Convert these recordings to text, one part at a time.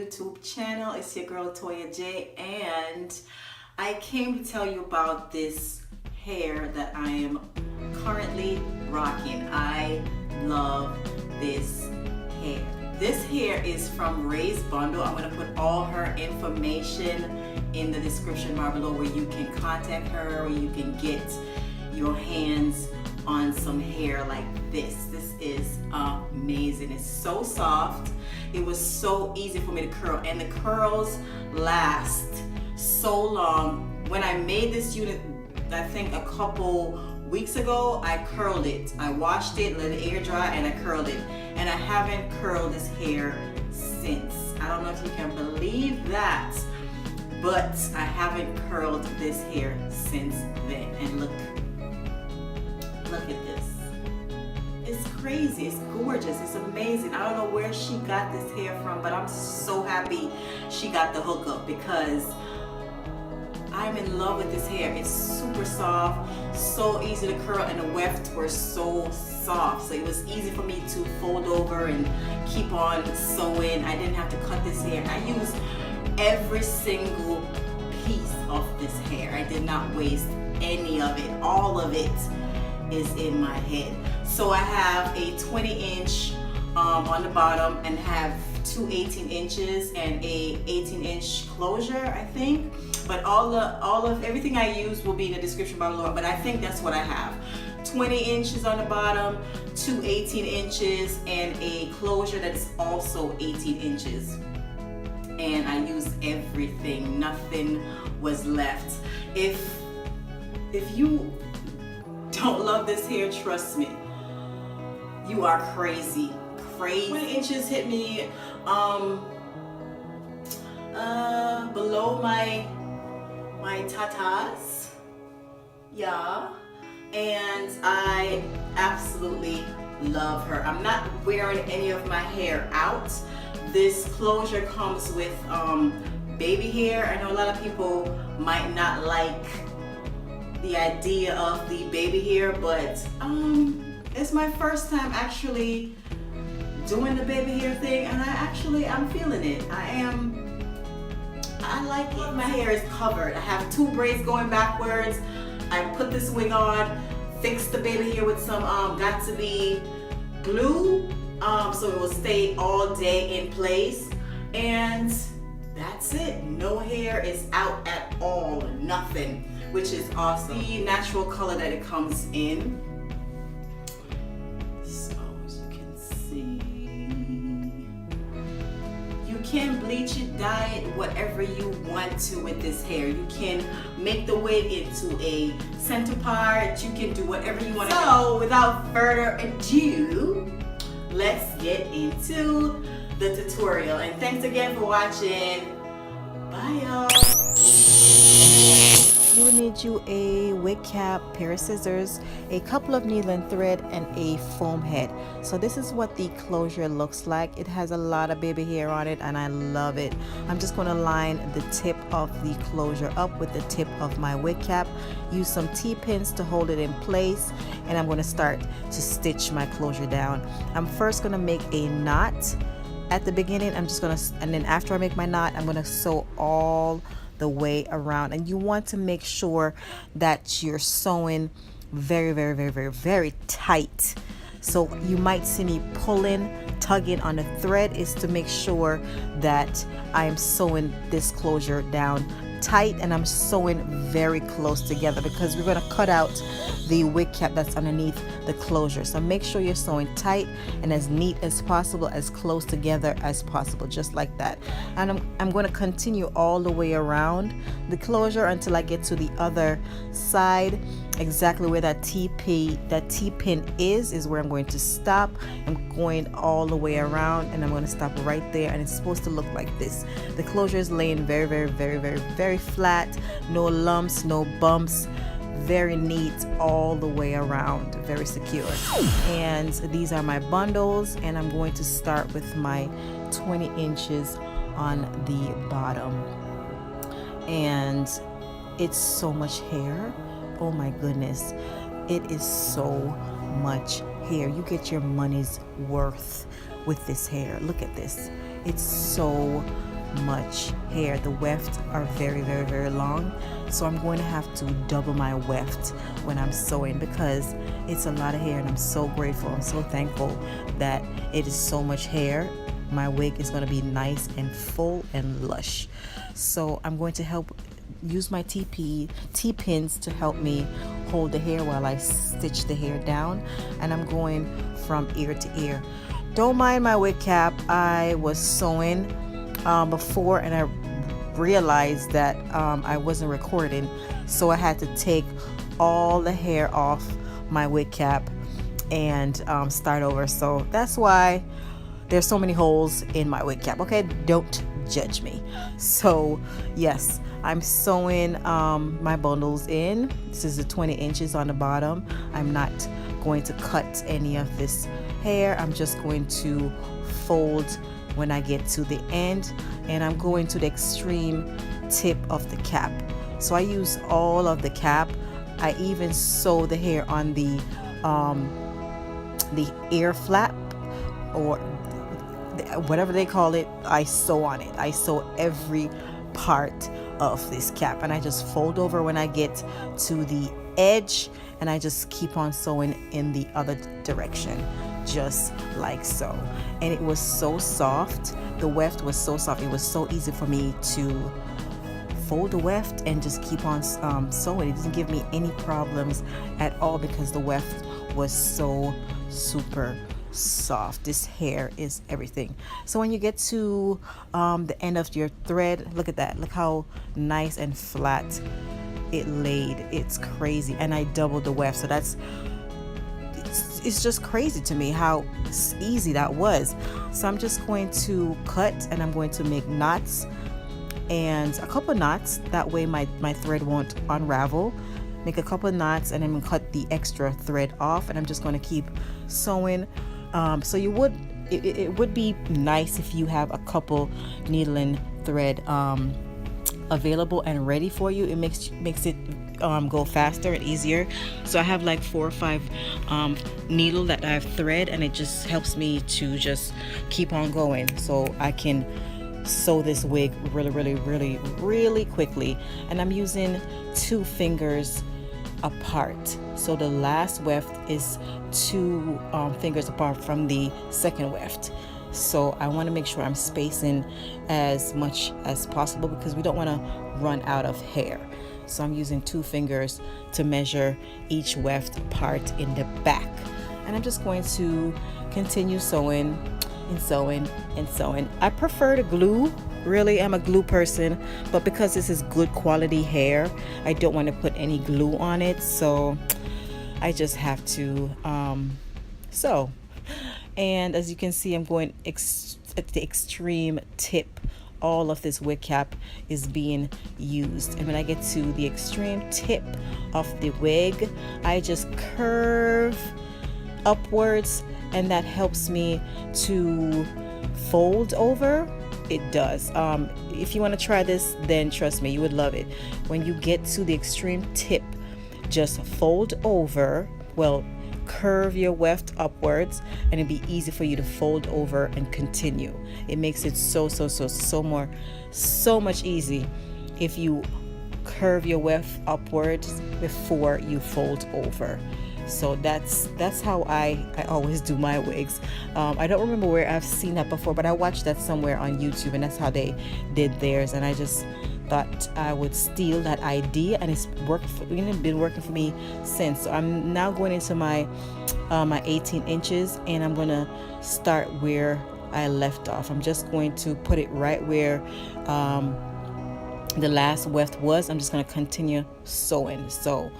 YouTube channel. It's your girl Toya J, and I came to tell you about this hair that I am currently rocking. I love this hair. This hair is from Ray's Bundle. I'm going to put all her information in the description bar below where you can contact her, where you can get your hands on some hair like this. This is amazing. It's so soft. It was so easy for me to curl, and the curls last so long. When I made this unit, I think a couple weeks ago, I curled it. I washed it, let it air dry, and I curled it. And I haven't curled this hair since. I don't know if you can believe that, but I haven't curled this hair since then. And look at this. It's crazy. It's gorgeous. It's amazing. I don't know where she got this hair from, but I'm so happy she got the hookup because I'm in love with this hair. It's super soft, so easy to curl, and the wefts were so soft. So it was easy for me to fold over and keep on sewing. I didn't have to cut this hair. I used every single piece of this hair. I did not waste any of it. All of it is in my head. So I have a 20-inch on the bottom and have two 18 inches and a 18-inch closure, I think. But all of everything I use will be in the description below, but I think that's what I have. 20 inches on the bottom, two 18 inches, and a closure that's also 18 inches. And I used everything. Nothing was left. If you don't love this hair, trust me, you are crazy. 20 inches hit me below my tatas, yeah, and I absolutely love her. I'm not wearing any of my hair out. This closure comes with baby hair. I know a lot of people might not like the idea of the baby hair, but it's my first time actually doing the baby hair thing, and I'm feeling it. I like it. My hair is covered. I have two braids going backwards. I put this wig on, fixed the baby hair with some got2b glue, so it will stay all day in place, and that's it. No hair is out at all, nothing, which is awesome. The natural color that it comes in. So as you can see, you can bleach it, dye it, whatever you want to with this hair. You can make the wig into a center part. You can do whatever you want. So without further ado, let's get into the tutorial. And thanks again for watching. Bye y'all. You will need a wig cap, pair of scissors, a couple of needle and thread, and a foam head. So this is what the closure looks like. It has a lot of baby hair on it, and I love it. I'm just going to line the tip of the closure up with the tip of my wig cap. Use some T-pins to hold it in place, and I'm going to start to stitch my closure down. I'm first going to make a knot at the beginning. And then after I make my knot, I'm going to sew all the way around, and you want to make sure that you're sewing very, very, very, very, very tight. So you might see me pulling, tugging on the thread, is to make sure that I am sewing this closure down tight and I'm sewing very close together because we're going to cut out the wig cap that's underneath the closure. So make sure you're sewing tight and as neat as possible, as close together as possible, just like that. And I'm going to continue all the way around the closure until I get to the other side. Exactly where that T-pin is where I'm going to stop. I'm going all the way around and I'm going to stop right there, and it's supposed to look like this. The closure is laying very flat, no lumps, no bumps, very neat all the way around, very secure. And these are my bundles, and I'm going to start with my 20 inches on the bottom. And it's so much hair. Oh my goodness, it is so much hair. You get your money's worth with this hair. Look at this. It's so much hair. The wefts are very long, so I'm going to have to double my weft when I'm sewing because it's a lot of hair, and I'm so grateful. I'm so thankful that it is so much hair. My wig is going to be nice and full and lush. So I'm going to use my T-pins to help me hold the hair while I stitch the hair down, and I'm going from ear to ear. Don't mind my wig cap. I was sewing before and I realized that I wasn't recording, so I had to take all the hair off my wig cap and start over. So that's why there's so many holes in my wig cap. Okay, don't judge me. So yes, I'm sewing my bundles in. This is the 20 inches on the bottom. I'm not going to cut any of this hair. I'm just going to fold when I get to the end, and I'm going to the extreme tip of the cap. So I use all of the cap. I even sew the hair on the ear flap, or whatever they call it. I sew on it. I sew every part of this cap, and I just fold over when I get to the edge, and I just keep on sewing in the other direction, just like so. And it was so soft. The weft was so soft. It was so easy for me to fold the weft and just keep on sewing. It didn't give me any problems at all because the weft was so super soft. This hair is everything. So when you get to the end of your thread, look at that. Look how nice and flat it laid. It's crazy. And I doubled the weft, so it's just crazy to me how easy that was. So I'm just going to cut, and I'm going to make knots, and a couple knots, that way my thread won't unravel. Make a couple knots and then cut the extra thread off, and I'm just going to keep sewing. So it would be nice if you have a couple needle and thread available and ready for you. It makes it go faster and easier. So I have like 4 or 5 needle that I have thread, and it just helps me to just keep on going, so I can sew this wig really quickly. And I'm using 2 fingers apart, so the last weft is 2 fingers apart from the second weft. So I want to make sure I'm spacing as much as possible because we don't want to run out of hair. So I'm using 2 fingers to measure each weft part in the back, and I'm just going to continue sewing and sewing and sewing. I prefer to glue. Really, I'm a glue person, but because this is good quality hair, I don't want to put any glue on it, so I just have to sew. And as you can see, I'm going at the extreme tip. All of this wig cap is being used, and when I get to the extreme tip of the wig, I just curve upwards, and that helps me to fold over. It does. If you want to try this, then trust me, you would love it. When you get to the extreme tip, just fold over. Well, curve your weft upwards, and it'd be easy for you to fold over and continue. It makes it so much easy if you curve your weft upwards before you fold over. So that's how I always do my wigs. I don't remember where I've seen that before, but I watched that somewhere on YouTube, and that's how they did theirs, and I just thought I would steal that idea, and it's been working for me since. So I'm now going into my 18 inches, and I'm gonna start where I left off. I'm just going to put it right where the last weft was. I'm just going to continue sewing. So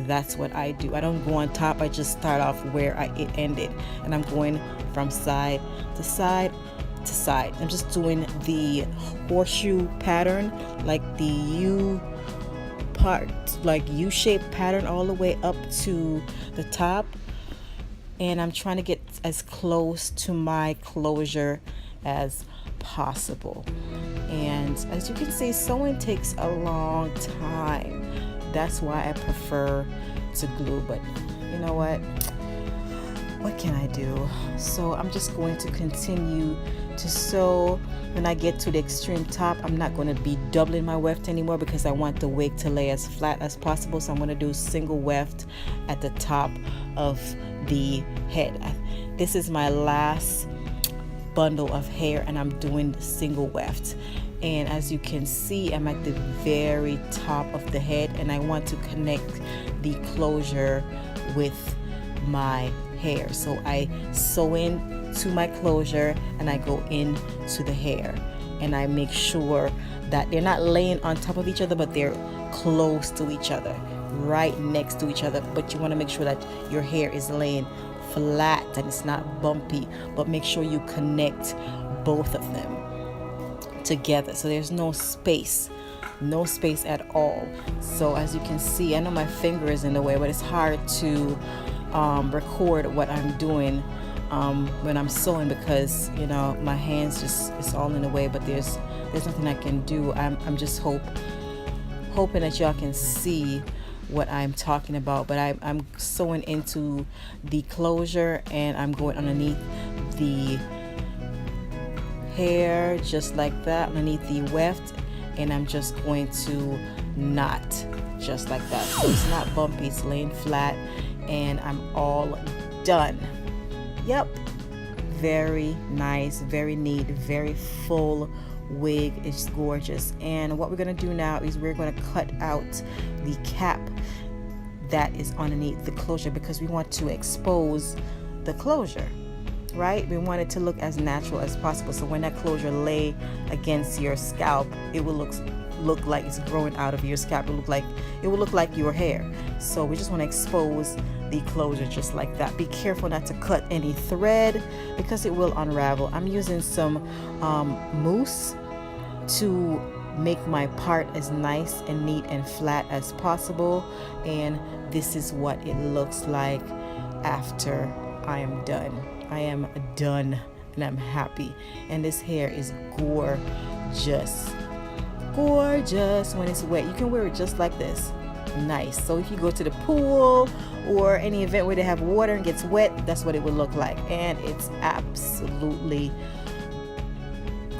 that's what I do. I don't go on top. I just start off where it ended, and I'm going from side to side to side. I'm just doing the horseshoe pattern, like the U part, like U-shaped pattern all the way up to the top, and I'm trying to get as close to my closure as possible. And as you can see, sewing takes a long time. That's why I prefer to glue, but you know what can I do? So I'm just going to continue to sew. When I get to the extreme top, I'm not going to be doubling my weft anymore because I want the wig to lay as flat as possible. So I'm going to do single weft at the top of the head. This is my last bundle of hair, and I'm doing single weft. And as you can see, I'm at the very top of the head, and I want to connect the closure with my hair. So I sew in to my closure, and I go into the hair, and I make sure that they're not laying on top of each other, but they're close to each other, right next to each other. But you want to make sure that your hair is laying flat and it's not bumpy, but make sure you connect both of them together so there's no space at all. So as you can see, I know my finger is in the way, but it's hard to record what I'm doing when I'm sewing because my hands it's all in the way, but there's nothing I can do. I'm just hoping that y'all can see what I'm talking about. But I'm sewing into the closure, and I'm going underneath the hair just like that, underneath the weft, and I'm just going to knot just like that. So it's not bumpy, it's laying flat, and I'm all done. Yep, very nice, very neat, very full wig. It's gorgeous. And what we're going to do now is we're going to cut out the cap that is underneath the closure because we want to expose the closure, right? We want it to look as natural as possible. So when that closure lay against your scalp, it will look like it's growing out of your scalp. It will look like your hair. So we just want to expose the closure just like that. Be careful not to cut any thread because it will unravel. I'm using some mousse to make my part as nice and neat and flat as possible, and this is what it looks like after I am done. I am done and I'm happy, and this hair is gorgeous when it's wet. You can wear it just like this, nice. So if you go to the pool or any event where they have water and gets wet, that's what it would look like, and it's absolutely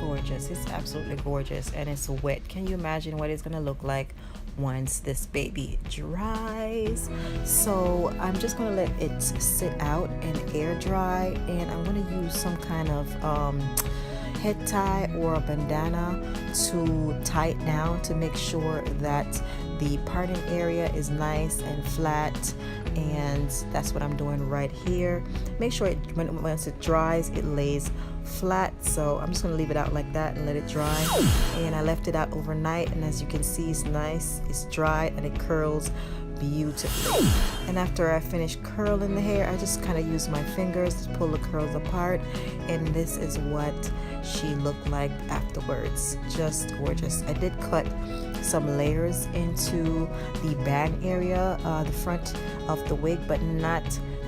gorgeous. It's absolutely gorgeous, and it's wet. Can you imagine what it's gonna look like once this baby dries? So I'm just gonna let it sit out and air dry, and I'm gonna use some kind of head tie or a bandana to tie it down to make sure that the parting area is nice and flat, and that's what I'm doing right here. Make sure once it dries, it lays flat. So I'm just going to leave it out like that and let it dry, and I left it out overnight, and as you can see, it's nice, it's dry, and it curls beautifully. And after I finish curling the hair, I just kind of use my fingers to pull the curls apart, and this is what she looked like afterwards. Just gorgeous. I did cut some layers into the bang area, the front of the wig, but not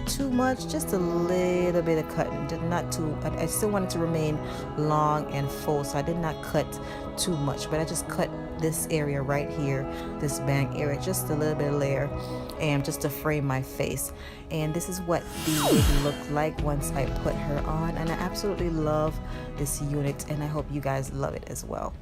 too much, just a little bit of cutting, not too. I still wanted to remain long and full, so I did not cut too much, but I just cut this area right here, this bang area, just a little bit of layer, and just to frame my face. And this is what the wig looked like once I put her on, and I absolutely love this unit, and I hope you guys love it as well.